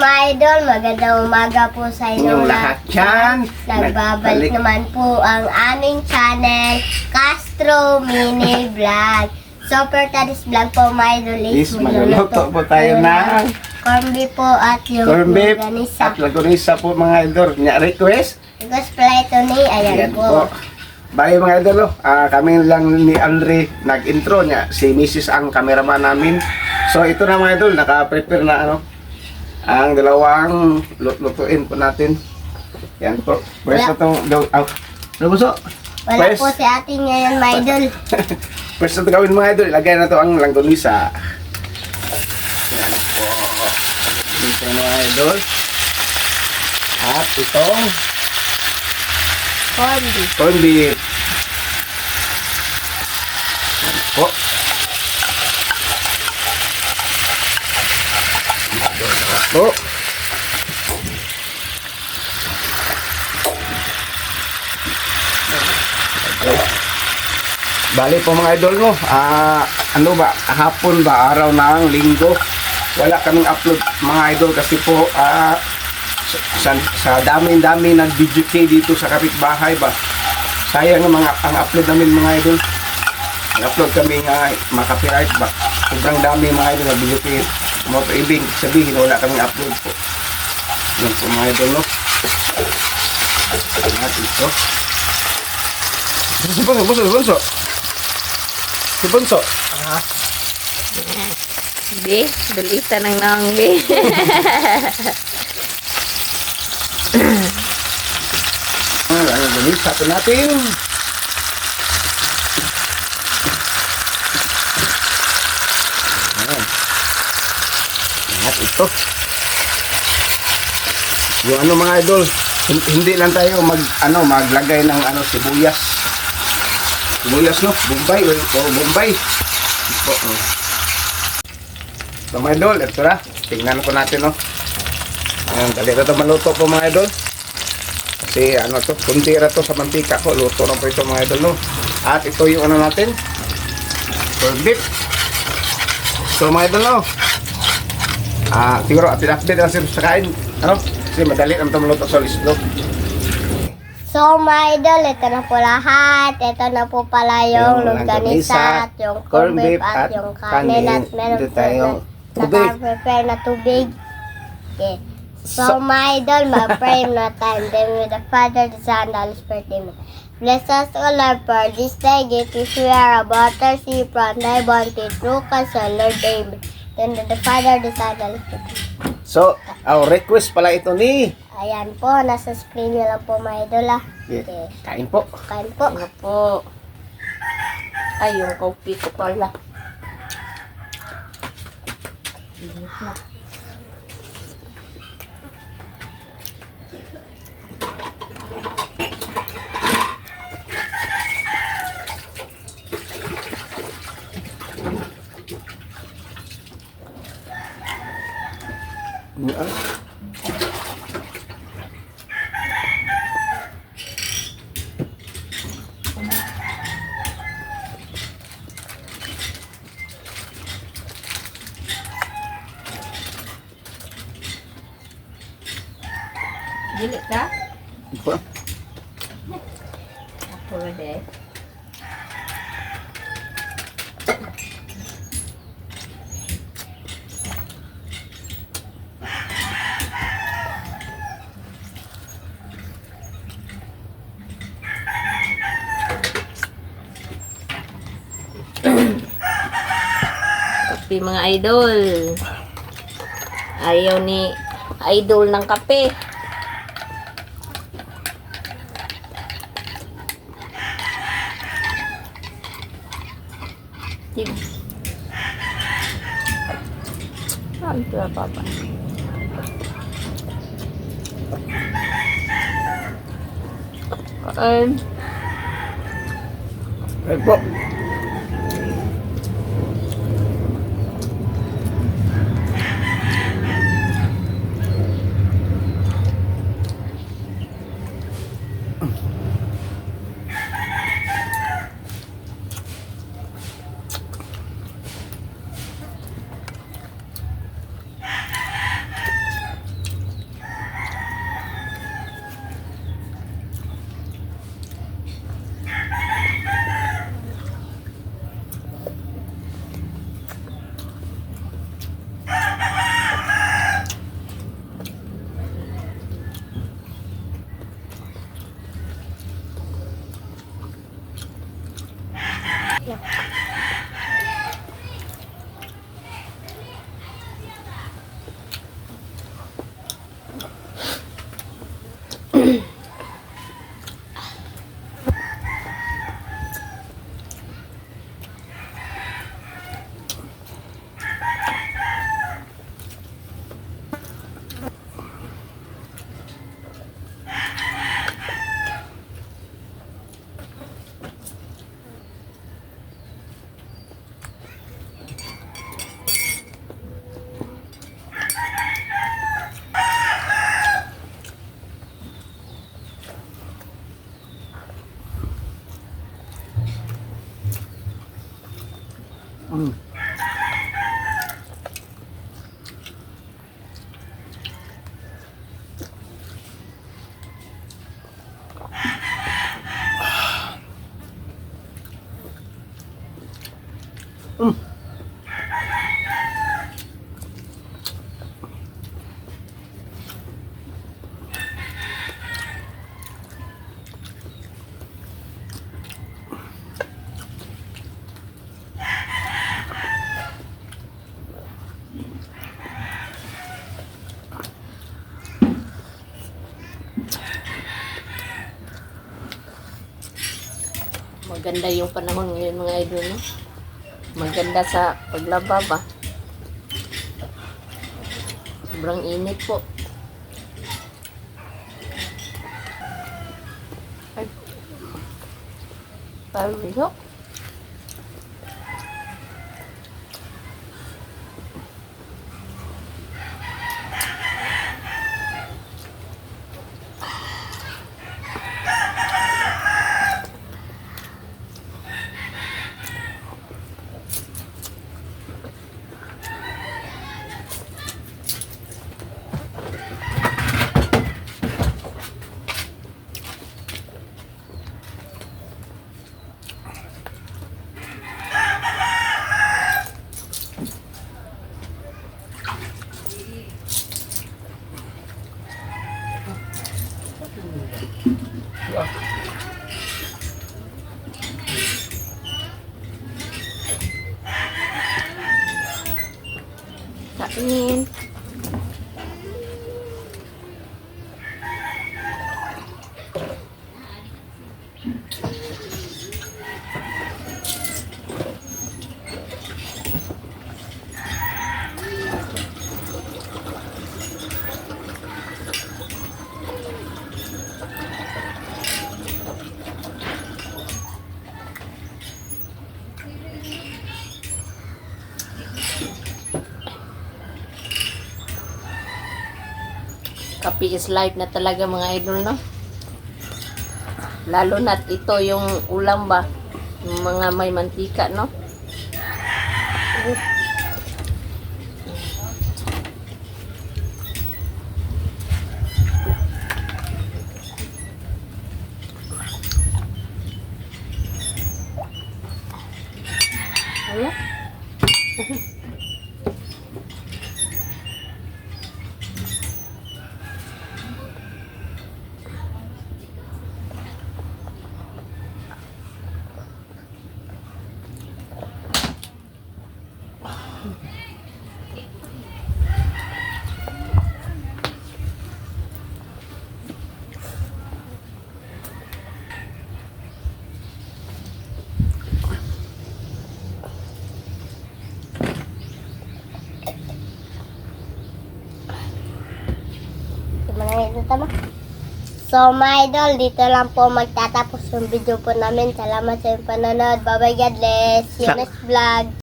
mga idol, magandang umaga po sa Inyong lahat dyan. Nagbabalik naman po ang aming channel, Castro Mini Vlog. So, for today's vlog po mga idol, Is magluluto po tayo ng corned beef po at yung corned beef longganisa. at lagunisa po mga idol. Nya request? Request pala ito ni, ayan po. Bye mga idol, kami lang ni Andre nag-intro niya. Si Mrs. ang cameraman namin. So ito na mga idol, naka-prepare na ang dalawang lutuin po natin. Yan po. Pwes na itong lubuso. Wala po si ate ngayon mga idol. Pwes na ito gawin mga idol. Ilagay na ito ang langgonisa. Yan po. Dito na mga idol. At itong Corned beef. corned beef. Yan po. Po. Bali po mga idol mo, ano ba, hapon ba, araw ng linggo, wala kaming upload mga idol kasi po sa dami-dami nag-video dito sa kapitbahay ba, sayang ang upload namin mga idol. Nag-upload kami nga makapiright ba, sobrang dami mga idol na video mo po ibig sabihin wala kaming upload po. Yan po mga idol no. At ito si Bunso. Si Bunso. Be, dulita ng nang be. Ano ganisa po natin. Ayan. At ito. Yung ano mga idol, hindi lang tayo maglagay ng sibuyas. Sibuyas no, Bombay o Bombay. Ito, So mga idol, ito na. Tingnan ko natin no. Ayan, dali na ito maluto po mga idol. Kasi kuntira to sa mantika ko. Luto na po ito mga idol no. At ito yung natin. Corned beef. So mga idol no. Siguro update lang sa kain. Kasi madali naman ito maluto sa lislo. So mga idol, ito na po lahat. Ito na po pala yung longganisa at yung corned beef at yung kanin at meron po na naka-prepare na tubig. Okay. So my idol, mag-pray na time. Then with the Father, the Son, the Holy Spirit, Amen. Bless us, O Lord, for this day. Get to swear about our sea from thy bounty, through us, O Lord, Amen. Then with the Father, the Son, the Holy Spirit. So, our request pala ito ni. Ayan po, nasa screen nyo lang po mga idol ah. Yeah. Kain po. Kain po. Ano po? Ay, yung coffee ko pala. Dili ka? Ito. Ako rin. Kape mga idol. Ayaw ni idol ng kape. Ay, ito na papa. Kain. Ayan po. Mm. Mm. Maganda yung panahon ngayon mga idol, no? Maganda sa paglaba ba? Sobrang init po. Ay. Parang kain. Kape is life na talaga mga idol, no? Lalo na't ito yung ulam ba? Yung mga may mantika, no? Wala? So, my idol, dito lang po magtatapos yung video po namin. Salamat sa inyong panonood. Bye-bye, God bless. See you next vlog.